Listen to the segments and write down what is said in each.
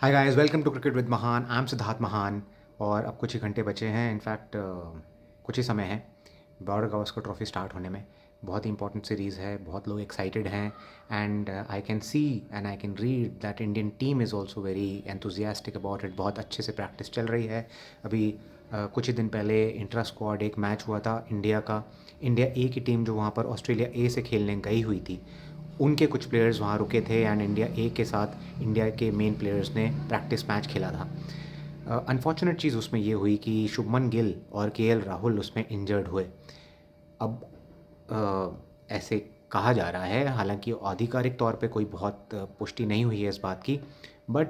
Hi guys, welcome to cricket with Mahaan. I M Siddharth महान। और अब कुछ ही घंटे बचे हैं, इनफैक्ट कुछ ही समय है बॉर्डर गावस्कर ट्रॉफी स्टार्ट होने में। बहुत ही इंपॉर्टेंट सीरीज़ है, बहुत लोग एक्साइटेड हैं। And I can see and I can read that Indian team is also very enthusiastic about it. बहुत अच्छे से प्रैक्टिस चल रही है अभी। कुछ ही दिन पहले इंट्रा स्क्वाड एक मैच हुआ था इंडिया का। इंडिया ए की टीम जो वहाँ पर ऑस्ट्रेलिया ए से खेलने गई हुई थी, उनके कुछ प्लेयर्स वहाँ रुके थे एंड इंडिया ए के साथ इंडिया के मेन प्लेयर्स ने प्रैक्टिस मैच खेला था। अनफॉर्चुनेट चीज़ उसमें ये हुई कि शुभमन गिल और केएल राहुल उसमें इंजर्ड हुए। अब ऐसे कहा जा रहा है, हालांकि आधिकारिक तौर पे कोई बहुत पुष्टि नहीं हुई है इस बात की, बट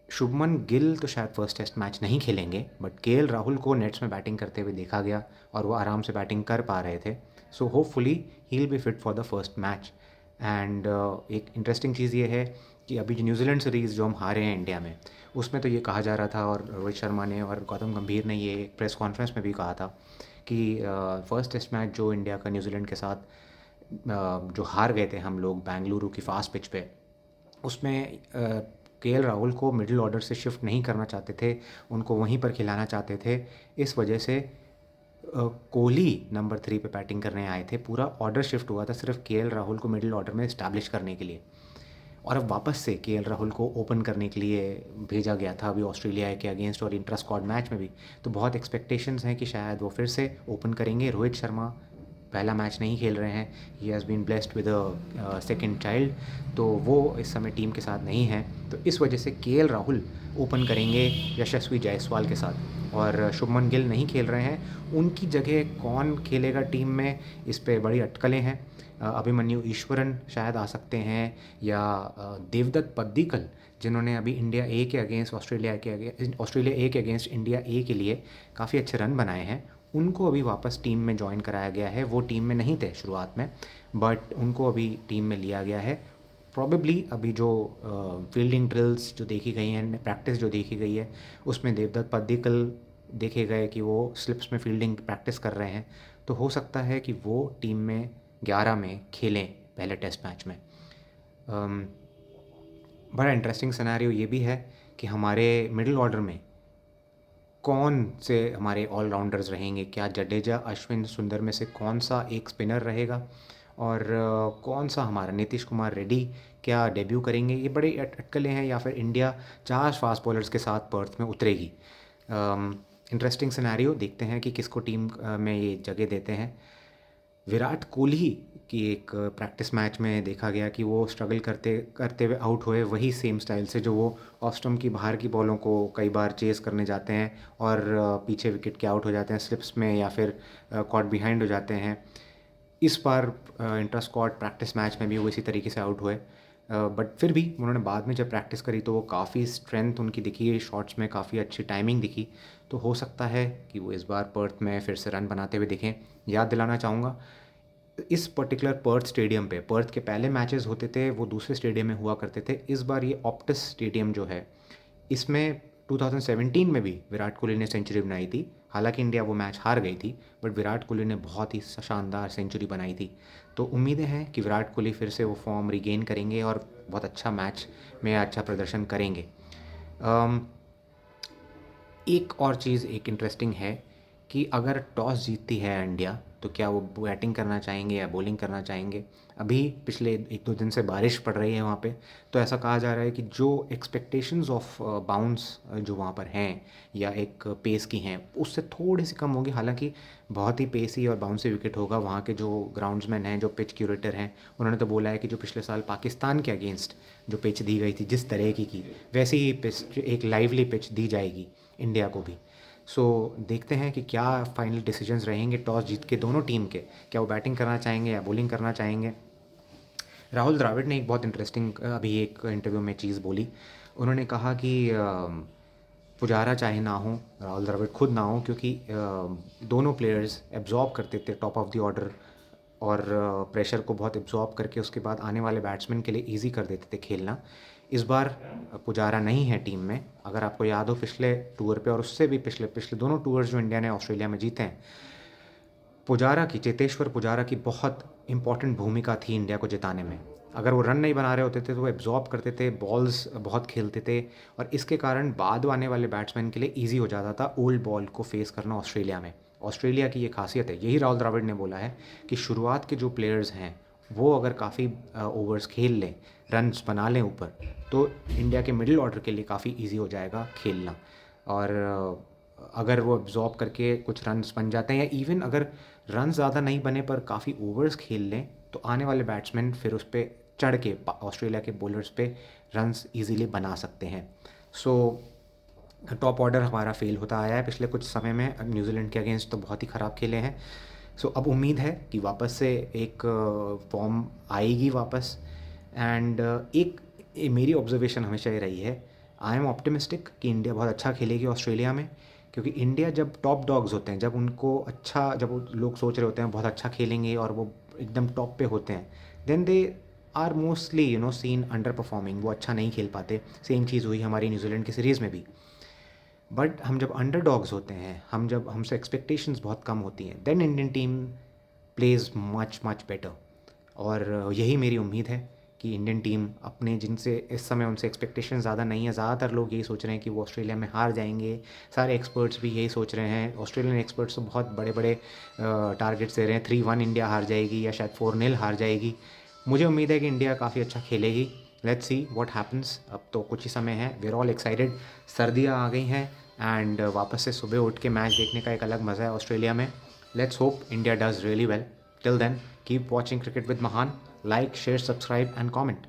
शुभमन गिल तो शायद फर्स्ट टेस्ट मैच नहीं खेलेंगे, बट केएल राहुल को नेट्स में बैटिंग करते हुए देखा गया और वो आराम से बैटिंग कर पा रहे थे। So hopefully he will be fit for the first match. And एक इंटरेस्टिंग चीज़ ये है कि अभी जो न्यूजीलैंड सीरीज़ जो हम हारे हैं इंडिया में, उसमें तो ये कहा जा रहा था और रोहित शर्मा ने और गौतम गंभीर ने ये प्रेस कॉन्फ्रेंस में भी कहा था कि फर्स्ट टेस्ट मैच जो इंडिया का न्यूजीलैंड के साथ जो हार गए थे हम लोग बेंगलुरु की फास्ट पिच पे, उसमें केएल राहुल को मिडिल ऑर्डर से शिफ्ट नहीं करना चाहते थे, उनको वहीं पर खिलाना चाहते थे। इस वजह से कोहली नंबर 3 पे बैटिंग करने आए थे। पूरा ऑर्डर शिफ्ट हुआ था सिर्फ केएल राहुल को मिडिल ऑर्डर में इस्टेब्लिश करने के लिए, और अब वापस से केएल राहुल को ओपन करने के लिए भेजा गया था अभी ऑस्ट्रेलिया के अगेंस्ट और इंट्रा स्क्वाड मैच में भी। तो बहुत एक्सपेक्टेशंस हैं कि शायद वो फिर से ओपन करेंगे। रोहित शर्मा पहला मैच नहीं खेल रहे हैं, he has been blessed with a second child, तो वो इस समय टीम के साथ नहीं है। तो इस वजह से केएल राहुल ओपन करेंगे यशस्वी जायसवाल के साथ, और शुभमन गिल नहीं खेल रहे हैं। उनकी जगह कौन खेलेगा टीम में, इस पे बड़ी अटकलें हैं। अभिमन्यु ईश्वरन शायद आ सकते हैं, या देवदत्त पद्दीकल, जिन्होंने अभी इंडिया ए के अगेंस्ट ऑस्ट्रेलिया ए के अगेंस्ट इंडिया ए के लिए काफ़ी अच्छे रन बनाए हैं, उनको अभी वापस टीम में ज्वाइन कराया गया है। वो टीम में नहीं थे शुरुआत में, बट उनको अभी टीम में लिया गया है। प्रॉबेबली अभी जो फील्डिंग ड्रिल्स जो देखी गई हैं, प्रैक्टिस जो देखी गई है, उसमें देवदत्त पद्दीकल देखे गए कि वो स्लिप्स में फील्डिंग प्रैक्टिस कर रहे हैं। तो हो सकता है कि वो टीम में 11 में खेलें पहले टेस्ट मैच में। अम, बड़ा इंटरेस्टिंग सिनेरियो ये भी है कि हमारे मिडिल ऑर्डर में कौन से हमारे ऑलराउंडर्स रहेंगे। क्या जडेजा, अश्विन, सुंदर में से कौन सा एक स्पिनर रहेगा, और कौन सा हमारा नीतीश कुमार रेड्डी क्या डेब्यू करेंगे। ये बड़े अटकलें हैं। या फिर इंडिया 4 फास्ट बॉलर्स के साथ पर्थ में उतरेगी। इंटरेस्टिंग सिनेरियो, देखते हैं कि किसको टीम में ये जगह देते हैं। विराट कोहली की एक प्रैक्टिस मैच में देखा गया कि वो स्ट्रगल करते करते हुए आउट हुए, वही सेम स्टाइल से जो वो ऑफ स्टम्प की बाहर की बॉलों को कई बार चेस करने जाते हैं और पीछे विकेट के आउट हो जाते हैं स्लिप्स में, या फिर कॉट बिहाइंड हो जाते हैं। इस बार इंटर स्क्वाड प्रैक्टिस मैच में भी वो इसी तरीके से आउट हुए, बट फिर भी उन्होंने बाद में जब प्रैक्टिस करी तो वो काफ़ी स्ट्रेंथ उनकी दिखी, शॉट्स में काफ़ी अच्छी टाइमिंग दिखी। तो हो सकता है कि वो इस बार पर्थ में फिर से रन बनाते हुए दिखें। याद दिलाना चाहूँगा, इस पर्टिकुलर पर्थ स्टेडियम पे पर्थ के पहले मैचेस होते थे वो दूसरे स्टेडियम में हुआ करते थे। इस बार ये ऑप्टिस स्टेडियम जो है, इसमें 2017 में भी विराट कोहली ने सेंचुरी बनाई थी। हालांकि इंडिया वो मैच हार गई थी, बट विराट कोहली ने बहुत ही शानदार सेंचुरी बनाई थी। तो उम्मीदें हैं कि विराट कोहली फिर से वो फॉर्म रिगेन करेंगे और बहुत अच्छा मैच में अच्छा प्रदर्शन करेंगे। अम, एक और चीज़ एक इंटरेस्टिंग है कि अगर टॉस जीतती है इंडिया, तो क्या वो बैटिंग करना चाहेंगे या बॉलिंग करना चाहेंगे। अभी पिछले 1-2 दिन से बारिश पड़ रही है वहाँ पे, तो ऐसा कहा जा रहा है कि जो एक्सपेक्टेशंस ऑफ बाउंस जो वहाँ पर हैं या एक पेस की हैं, उससे थोड़ी सी कम होगी। हालांकि बहुत ही पेसी और बाउंसी विकेट होगा। वहाँ के जो ग्राउंड्समैन हैं, जो पिच क्यूरेटर हैं, उन्होंने तो बोला है कि जो पिछले साल पाकिस्तान के अगेंस्ट जो पिच दी गई थी जिस तरह की वैसी ही पिच, एक लाइवली पिच दी जाएगी इंडिया को भी। सो देखते हैं कि क्या फाइनल डिसीजंस रहेंगे टॉस जीत के दोनों टीम के। क्या वो बैटिंग करना चाहेंगे या बॉलिंग करना चाहेंगे। राहुल द्रविड़ ने एक बहुत इंटरेस्टिंग अभी एक इंटरव्यू में चीज़ बोली। उन्होंने कहा कि पुजारा चाहे ना हो, राहुल द्रविड़ खुद ना हो, क्योंकि दोनों प्लेयर्स एब्जॉर्ब करते थे टॉप ऑफ द ऑर्डर, और प्रेशर को बहुत एब्जॉर्ब करके उसके बाद आने वाले बैट्समैन के लिए ईजी कर देते थे खेलना। इस बार पुजारा नहीं है टीम में। अगर आपको याद हो पिछले टूर पे और उससे भी पिछले पिछले दोनों टूर्स जो इंडिया ने ऑस्ट्रेलिया में जीते हैं, पुजारा की चेतेश्वर पुजारा की बहुत इंपॉर्टेंट भूमिका थी इंडिया को जिताने में। अगर वो रन नहीं बना रहे होते थे तो वो एब्जॉर्ब करते थे, बॉल्स बहुत खेलते थे और इसके कारण बाद आने वाले बैट्समैन के लिए ईजी हो जाता था ओल्ड बॉल को फेस करना ऑस्ट्रेलिया में। ऑस्ट्रेलिया की ये खासियत है, यही राहुल द्रविड़ ने बोला है कि शुरुआत के जो प्लेयर्स हैं वो अगर काफ़ी ओवर्स खेल लें, रन्स बना लें ऊपर, तो इंडिया के मिडिल ऑर्डर के लिए काफ़ी ईजी हो जाएगा खेलना। और अगर वो एब्जॉर्ब करके कुछ रन्स बन जाते हैं या इवन अगर रन ज़्यादा नहीं बने पर काफ़ी ओवर्स खेल लें, तो आने वाले बैट्समैन फिर उस पर चढ़ के ऑस्ट्रेलिया के बॉलर्स पे रन्स इजीली बना सकते हैं। सो टॉप ऑर्डर हमारा फेल होता आया है पिछले कुछ समय में। न्यूजीलैंड के अगेंस्ट तो बहुत ही ख़राब खेले हैं। सो अब उम्मीद है कि वापस से एक फॉर्म आएगी वापस। एंड मेरी ऑब्जर्वेशन हमेशा ये रही है, आई एम ऑप्टिमिस्टिक कि इंडिया बहुत अच्छा खेलेगी ऑस्ट्रेलिया में, क्योंकि इंडिया जब टॉप डॉग्स होते हैं, जब उनको अच्छा, जब वो लोग सोच रहे होते हैं बहुत अच्छा खेलेंगे और वो एकदम टॉप पे होते हैं, then they are mostly seen under performing, वो अच्छा नहीं खेल पाते। सेम चीज़ हुई हमारी न्यूजीलैंड की सीरीज़ में भी। बट हम जब अंडर डॉग्स होते हैं, हम जब हमसे एक्सपेक्टेशंस बहुत कम होती हैं, then Indian team plays much much better. और यही मेरी उम्मीद है कि इंडियन टीम अपने, जिनसे इस समय उनसे एक्सपेक्टेशन ज़्यादा नहीं है, ज़्यादातर लोग यही सोच रहे हैं कि वो ऑस्ट्रेलिया में हार जाएंगे, सारे एक्सपर्ट्स भी यही सोच रहे हैं। ऑस्ट्रेलियन एक्सपर्ट्स तो बहुत बड़े बड़े टारगेट्स दे रहे हैं, 3-1 इंडिया हार जाएगी या शायद 4-0 हार जाएगी। मुझे उम्मीद है कि इंडिया काफ़ी अच्छा खेलेगी। Let's see what happens. अब तो कुछ ही समय है, वी आर ऑल एक्साइटेड। सर्दियाँ आ गई हैं एंड वापस से सुबह उठ के मैच देखने का एक अलग मज़ा है ऑस्ट्रेलिया में। Let's hope India does really well. Till then, keep watching cricket with Mahaan. Like, share, subscribe and comment.